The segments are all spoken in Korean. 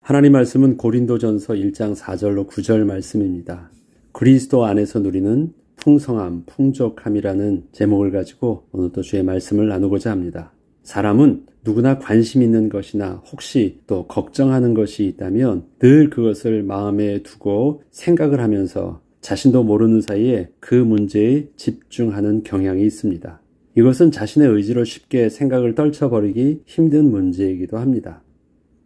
하나님 말씀은 고린도전서 1장 4절로 9절 말씀입니다. 그리스도 안에서 누리는 풍성함, 풍족함이라는 제목을 가지고 오늘 또 주의 말씀을 나누고자 합니다. 사람은 누구나 관심 있는 것이나 혹시 또 걱정하는 것이 있다면 늘 그것을 마음에 두고 생각을 하면서 자신도 모르는 사이에 그 문제에 집중하는 경향이 있습니다. 이것은 자신의 의지로 쉽게 생각을 떨쳐버리기 힘든 문제이기도 합니다.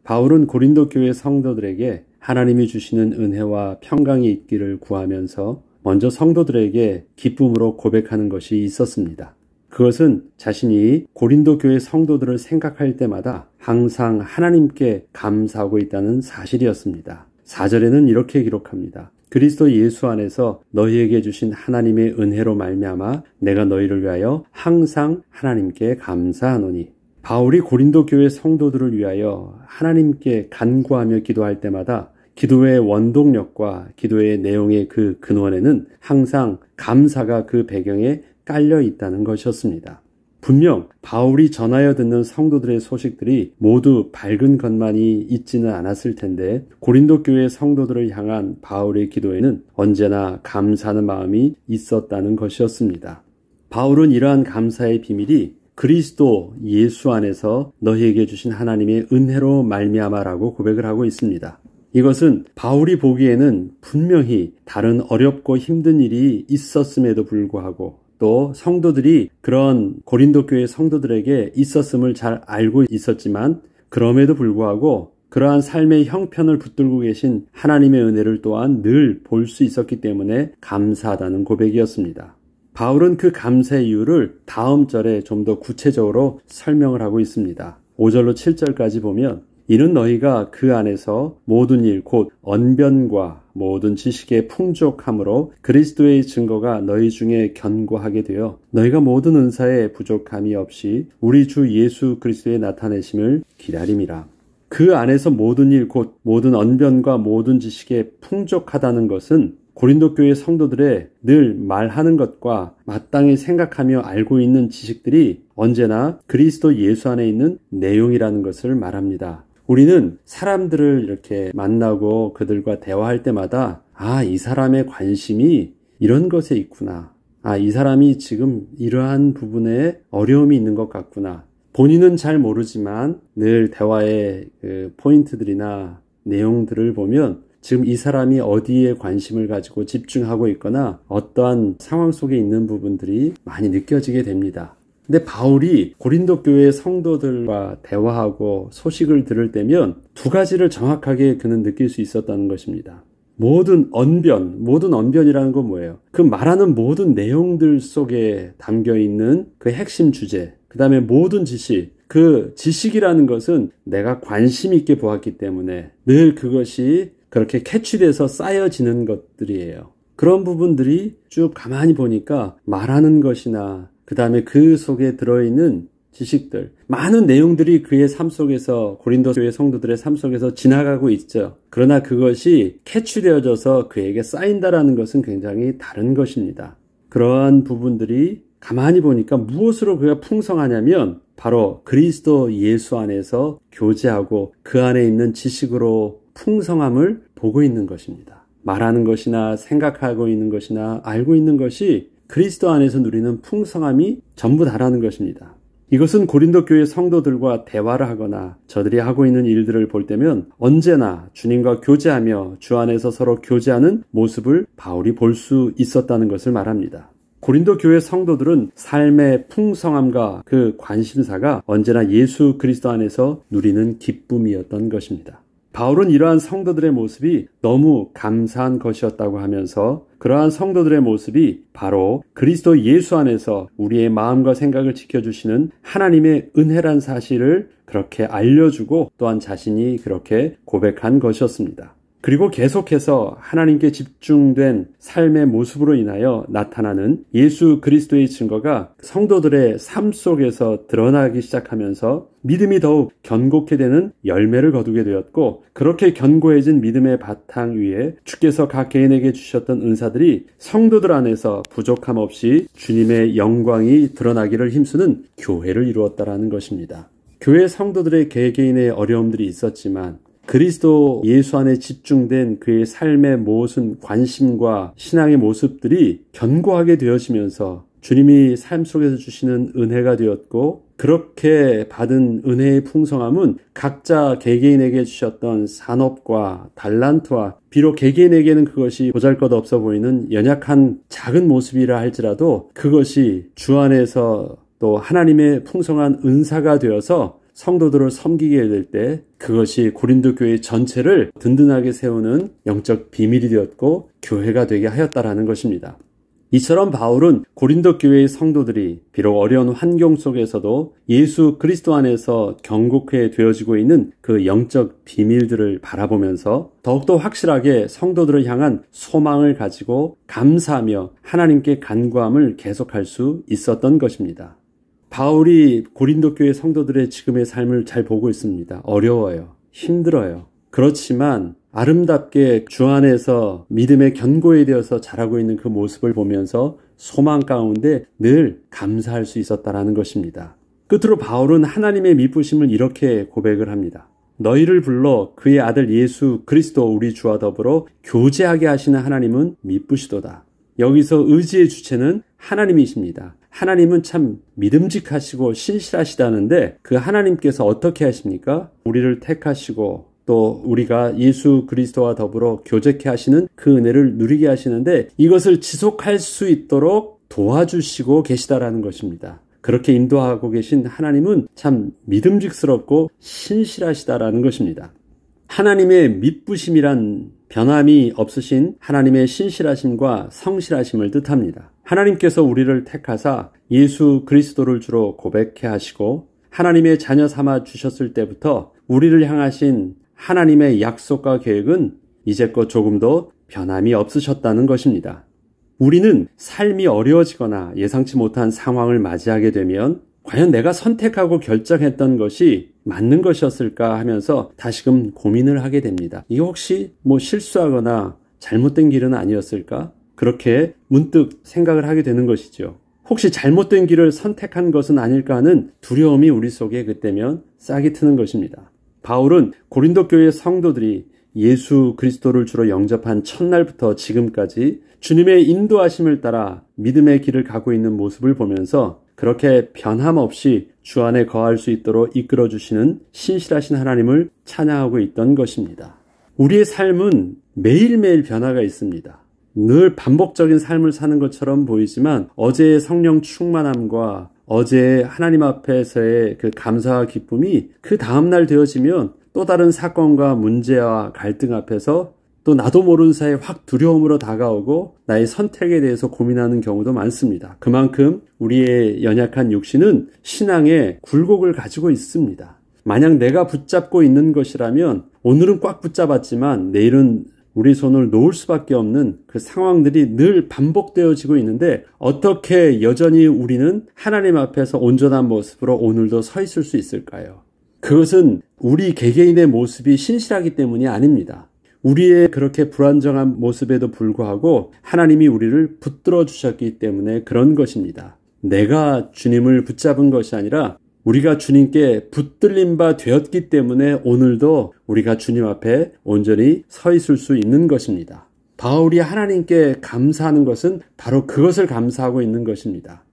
바울은 고린도 교회 성도들에게 하나님이 주시는 은혜와 평강이 있기를 구하면서 먼저 성도들에게 기쁨으로 고백하는 것이 있었습니다. 그것은 자신이 고린도 교회 성도들을 생각할 때마다 항상 하나님께 감사하고 있다는 사실이었습니다. 4절에는 이렇게 기록합니다. 그리스도 예수 안에서 너희에게 주신 하나님의 은혜로 말미암아 내가 너희를 위하여 항상 하나님께 감사하노니. 바울이 고린도 교회 성도들을 위하여 하나님께 간구하며 기도할 때마다 기도의 원동력과 기도의 내용의 그 근원에는 항상 감사가 그 배경에 깔려 있다는 것이었습니다. 분명 바울이 전하여 듣는 성도들의 소식들이 모두 밝은 것만이 있지는 않았을 텐데 고린도 교회 성도들을 향한 바울의 기도에는 언제나 감사하는 마음이 있었다는 것이었습니다. 바울은 이러한 감사의 비밀이 그리스도 예수 안에서 너희에게 주신 하나님의 은혜로 말미암아라고 고백을 하고 있습니다. 이것은 바울이 보기에는 분명히 다른 어렵고 힘든 일이 있었음에도 불구하고 또 성도들이 그런 고린도 교회 성도들에게 있었음을 잘 알고 있었지만 그럼에도 불구하고 그러한 삶의 형편을 붙들고 계신 하나님의 은혜를 또한 늘 볼 수 있었기 때문에 감사하다는 고백이었습니다. 바울은 그 감사의 이유를 다음 절에 좀 더 구체적으로 설명을 하고 있습니다. 5절로 7절까지 보면 이는 너희가 그 안에서 모든 일 곧 언변과 모든 지식의 풍족함으로 그리스도의 증거가 너희 중에 견고하게 되어 너희가 모든 은사에 부족함이 없이 우리 주 예수 그리스도의 나타내심을 기다림이라. 그 안에서 모든 일 곧 모든 언변과 모든 지식에 풍족하다는 것은 고린도 교회 성도들의 늘 말하는 것과 마땅히 생각하며 알고 있는 지식들이 언제나 그리스도 예수 안에 있는 내용이라는 것을 말합니다. 우리는 사람들을 이렇게 만나고 그들과 대화할 때마다 이 사람의 관심이 이런 것에 있구나. 이 사람이 지금 이러한 부분에 어려움이 있는 것 같구나. 본인은 잘 모르지만 늘 대화의 그 포인트들이나 내용들을 보면 지금 이 사람이 어디에 관심을 가지고 집중하고 있거나 어떠한 상황 속에 있는 부분들이 많이 느껴지게 됩니다. 근데 바울이 고린도 교회 성도들과 대화하고 소식을 들을 때면 두 가지를 정확하게 그는 느낄 수 있었다는 것입니다. 모든 언변이라는 건 뭐예요? 그 말하는 모든 내용들 속에 담겨 있는 그 핵심 주제, 그 다음에 모든 지식, 그 지식이라는 것은 내가 관심 있게 보았기 때문에 늘 그것이 그렇게 캐치돼서 쌓여지는 것들이에요. 그런 부분들이 쭉 가만히 보니까 말하는 것이나 그 다음에 그 속에 들어있는 지식들, 많은 내용들이 그의 삶 속에서 고린도 교회 성도들의 삶 속에서 지나가고 있죠. 그러나 그것이 캐치되어져서 그에게 쌓인다라는 것은 굉장히 다른 것입니다. 그러한 부분들이 가만히 보니까 무엇으로 그가 풍성하냐면 바로 그리스도 예수 안에서 교제하고 그 안에 있는 지식으로 풍성함을 보고 있는 것입니다. 말하는 것이나 생각하고 있는 것이나 알고 있는 것이 그리스도 안에서 누리는 풍성함이 전부 다라는 것입니다. 이것은 고린도 교회 성도들과 대화를 하거나 저들이 하고 있는 일들을 볼 때면 언제나 주님과 교제하며 주 안에서 서로 교제하는 모습을 바울이 볼 수 있었다는 것을 말합니다. 고린도 교회 성도들은 삶의 풍성함과 그 관심사가 언제나 예수 그리스도 안에서 누리는 기쁨이었던 것입니다. 바울은 이러한 성도들의 모습이 너무 감사한 것이었다고 하면서 그러한 성도들의 모습이 바로 그리스도 예수 안에서 우리의 마음과 생각을 지켜주시는 하나님의 은혜란 사실을 그렇게 알려주고 또한 자신이 그렇게 고백한 것이었습니다. 그리고 계속해서 하나님께 집중된 삶의 모습으로 인하여 나타나는 예수 그리스도의 증거가 성도들의 삶 속에서 드러나기 시작하면서 믿음이 더욱 견고케 되는 열매를 거두게 되었고, 그렇게 견고해진 믿음의 바탕 위에 주께서 각 개인에게 주셨던 은사들이 성도들 안에서 부족함 없이 주님의 영광이 드러나기를 힘쓰는 교회를 이루었다라는 것입니다. 교회 성도들의 개개인의 어려움들이 있었지만 그리스도 예수 안에 집중된 그의 삶의 모든 관심과 신앙의 모습들이 견고하게 되어지면서 주님이 삶 속에서 주시는 은혜가 되었고, 그렇게 받은 은혜의 풍성함은 각자 개개인에게 주셨던 산업과 달란트와, 비록 개개인에게는 그것이 보잘것없어 보이는 연약한 작은 모습이라 할지라도 그것이 주 안에서 또 하나님의 풍성한 은사가 되어서 성도들을 섬기게 될 때 그것이 고린도 교회 전체를 든든하게 세우는 영적 비밀이 되었고 교회가 되게 하였다라는 것입니다. 이처럼 바울은 고린도 교회의 성도들이 비록 어려운 환경 속에서도 예수 그리스도 안에서 견고하게 되어지고 있는 그 영적 비밀들을 바라보면서 더욱더 확실하게 성도들을 향한 소망을 가지고 감사하며 하나님께 간구함을 계속할 수 있었던 것입니다. 바울이 고린도 교회 성도들의 지금의 삶을 잘 보고 있습니다. 어려워요. 힘들어요. 그렇지만 아름답게 주 안에서 믿음의 견고에 되어서 자라고 있는 그 모습을 보면서 소망 가운데 늘 감사할 수 있었다라는 것입니다. 끝으로 바울은 하나님의 미쁘심을 이렇게 고백을 합니다. 너희를 불러 그의 아들 예수 그리스도 우리 주와 더불어 교제하게 하시는 하나님은 미쁘시도다. 여기서 의지의 주체는 하나님이십니다. 하나님은 참 믿음직하시고 신실하시다는데 그 하나님께서 어떻게 하십니까? 우리를 택하시고 또 우리가 예수 그리스도와 더불어 교제케 하시는 그 은혜를 누리게 하시는데 이것을 지속할 수 있도록 도와주시고 계시다라는 것입니다. 그렇게 인도하고 계신 하나님은 참 믿음직스럽고 신실하시다라는 것입니다. 하나님의 미쁘심이란 변함이 없으신 하나님의 신실하심과 성실하심을 뜻합니다. 하나님께서 우리를 택하사 예수 그리스도를 주로 고백케 하시고 하나님의 자녀 삼아 주셨을 때부터 우리를 향하신 하나님의 약속과 계획은 이제껏 조금도 변함이 없으셨다는 것입니다. 우리는 삶이 어려워지거나 예상치 못한 상황을 맞이하게 되면 과연 내가 선택하고 결정했던 것이 맞는 것이었을까 하면서 다시금 고민을 하게 됩니다. 이게 혹시 실수하거나 잘못된 길은 아니었을까? 그렇게 문득 생각을 하게 되는 것이죠. 혹시 잘못된 길을 선택한 것은 아닐까 하는 두려움이 우리 속에 그때면 싹이 트는 것입니다. 바울은 고린도 교회 성도들이 예수 그리스도를 주로 영접한 첫날부터 지금까지 주님의 인도하심을 따라 믿음의 길을 가고 있는 모습을 보면서 그렇게 변함없이 주 안에 거할 수 있도록 이끌어주시는 신실하신 하나님을 찬양하고 있던 것입니다. 우리의 삶은 매일매일 변화가 있습니다. 늘 반복적인 삶을 사는 것처럼 보이지만 어제의 성령 충만함과 어제의 하나님 앞에서의 그 감사와 기쁨이 그 다음날 되어지면 또 다른 사건과 문제와 갈등 앞에서 또 나도 모르는 사이에 확 두려움으로 다가오고 나의 선택에 대해서 고민하는 경우도 많습니다. 그만큼 우리의 연약한 육신은 신앙의 굴곡을 가지고 있습니다. 만약 내가 붙잡고 있는 것이라면 오늘은 꽉 붙잡았지만 내일은 우리 손을 놓을 수밖에 없는 그 상황들이 늘 반복되어지고 있는데 어떻게 여전히 우리는 하나님 앞에서 온전한 모습으로 오늘도 서 있을 수 있을까요? 그것은 우리 개개인의 모습이 신실하기 때문이 아닙니다. 우리의 그렇게 불안정한 모습에도 불구하고 하나님이 우리를 붙들어 주셨기 때문에 그런 것입니다. 내가 주님을 붙잡은 것이 아니라 우리가 주님께 붙들림 바 되었기 때문에 오늘도 우리가 주님 앞에 온전히 서 있을 수 있는 것입니다. 바울이 하나님께 감사하는 것은 바로 그것을 감사하고 있는 것입니다.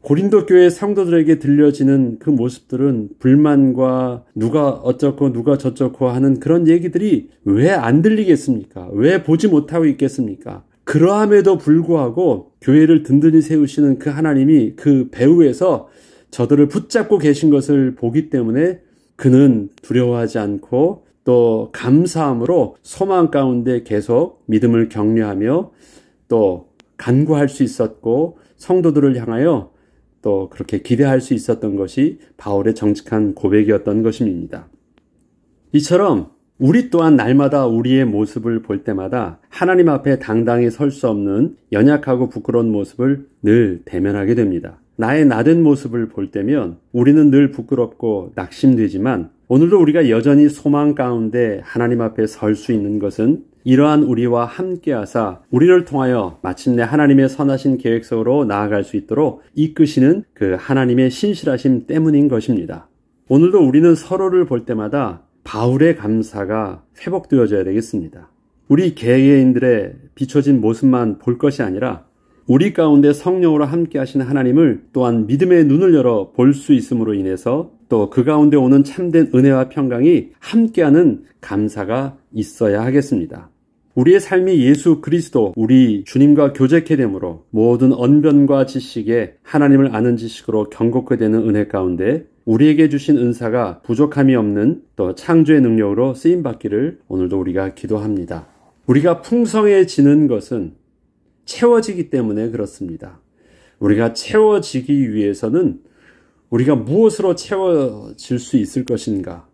고린도 교회 성도들에게 들려지는 그 모습들은 불만과 누가 어쩌고 누가 저쩌고 하는 그런 얘기들이 왜 안 들리겠습니까? 왜 보지 못하고 있겠습니까? 그러함에도 불구하고 교회를 든든히 세우시는 그 하나님이 그 배후에서 저들을 붙잡고 계신 것을 보기 때문에 그는 두려워하지 않고 또 감사함으로 소망 가운데 계속 믿음을 격려하며 또 간구할 수 있었고 성도들을 향하여 또 그렇게 기대할 수 있었던 것이 바울의 정직한 고백이었던 것입니다. 이처럼 우리 또한 날마다 우리의 모습을 볼 때마다 하나님 앞에 당당히 설 수 없는 연약하고 부끄러운 모습을 늘 대면하게 됩니다. 나의 나된 모습을 볼 때면 우리는 늘 부끄럽고 낙심되지만 오늘도 우리가 여전히 소망 가운데 하나님 앞에 설 수 있는 것은 이러한 우리와 함께 하사 우리를 통하여 마침내 하나님의 선하신 계획 속으로 나아갈 수 있도록 이끄시는 그 하나님의 신실하심 때문인 것입니다. 오늘도 우리는 서로를 볼 때마다 바울의 감사가 회복되어져야 되겠습니다. 우리 개개인들의 비춰진 모습만 볼 것이 아니라 우리 가운데 성령으로 함께 하시는 하나님을 또한 믿음의 눈을 열어 볼 수 있음으로 인해서 또 그 가운데 오는 참된 은혜와 평강이 함께하는 감사가 있어야 하겠습니다. 우리의 삶이 예수 그리스도 우리 주님과 교제케 되므로 모든 언변과 지식에 하나님을 아는 지식으로 경고케 되는 은혜 가운데 우리에게 주신 은사가 부족함이 없는 또 창조의 능력으로 쓰임받기를 오늘도 우리가 기도합니다. 우리가 풍성해지는 것은 채워지기 때문에 그렇습니다. 우리가 채워지기 위해서는 우리가 무엇으로 채워질 수 있을 것인가?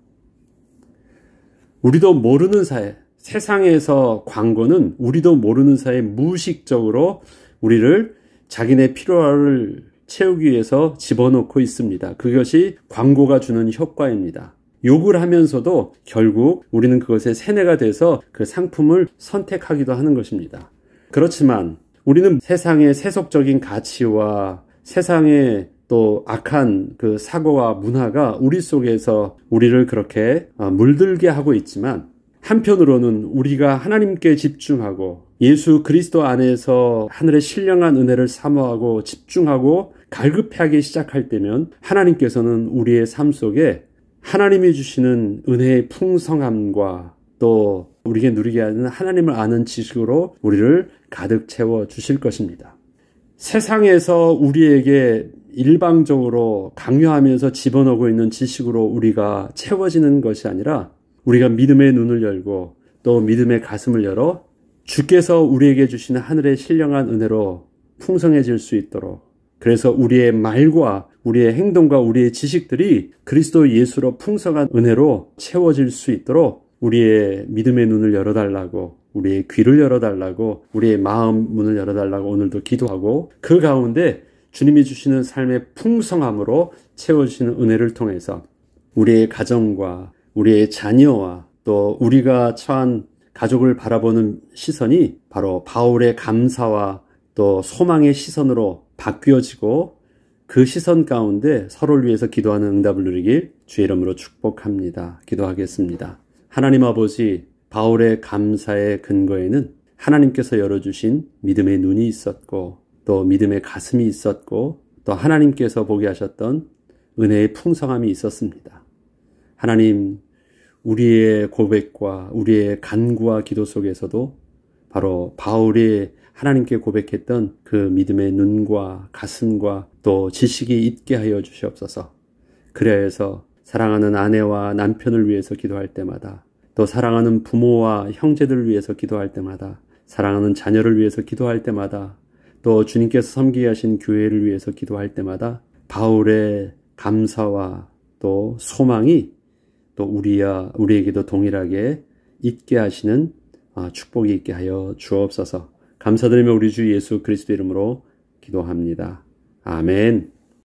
우리도 모르는 사이, 세상에서 광고는 우리도 모르는 사이 무의식적으로 우리를 자기네 필요를 채우기 위해서 집어넣고 있습니다. 그것이 광고가 주는 효과입니다. 욕을 하면서도 결국 우리는 그것에 세뇌가 돼서 그 상품을 선택하기도 하는 것입니다. 그렇지만 우리는 세상의 세속적인 가치와 세상의 또 악한 그 사고와 문화가 우리 속에서 우리를 그렇게 물들게 하고 있지만 한편으로는 우리가 하나님께 집중하고 예수 그리스도 안에서 하늘의 신령한 은혜를 사모하고 집중하고 갈급해하기 시작할 때면 하나님께서는 우리의 삶 속에 하나님이 주시는 은혜의 풍성함과 또 우리에게 누리게 하는 하나님을 아는 지식으로 우리를 가득 채워 주실 것입니다. 세상에서 우리에게 일방적으로 강요하면서 집어넣고 있는 지식으로 우리가 채워지는 것이 아니라 우리가 믿음의 눈을 열고 또 믿음의 가슴을 열어 주께서 우리에게 주시는 하늘의 신령한 은혜로 풍성해질 수 있도록 그래서 우리의 말과 우리의 행동과 우리의 지식들이 그리스도 예수로 풍성한 은혜로 채워질 수 있도록 우리의 믿음의 눈을 열어달라고 우리의 귀를 열어달라고 우리의 마음 문을 열어달라고 오늘도 기도하고 그 가운데 주님이 주시는 삶의 풍성함으로 채워주시는 은혜를 통해서 우리의 가정과 우리의 자녀와 또 우리가 처한 가족을 바라보는 시선이 바로 바울의 감사와 또 소망의 시선으로 바뀌어지고 그 시선 가운데 서로를 위해서 기도하는 응답을 누리길 주의 이름으로 축복합니다. 기도하겠습니다. 하나님 아버지, 바울의 감사의 근거에는 하나님께서 열어주신 믿음의 눈이 있었고 또 믿음의 가슴이 있었고 또 하나님께서 보게 하셨던 은혜의 풍성함이 있었습니다. 하나님, 우리의 고백과 우리의 간구와 기도 속에서도 바로 바울이 하나님께 고백했던 그 믿음의 눈과 가슴과 또 지식이 있게 하여 주시옵소서. 그래야 해서 사랑하는 아내와 남편을 위해서 기도할 때마다 또 사랑하는 부모와 형제들을 위해서 기도할 때마다 사랑하는 자녀를 위해서 기도할 때마다 또 주님께서 섬기게 하신 교회를 위해서 기도할 때마다 바울의 감사와 또 소망이 또 우리에게도 동일하게 있게 하시는 축복이 있게 하여 주옵소서. 감사드리며 우리 주 예수 그리스도 이름으로 기도합니다. 아멘.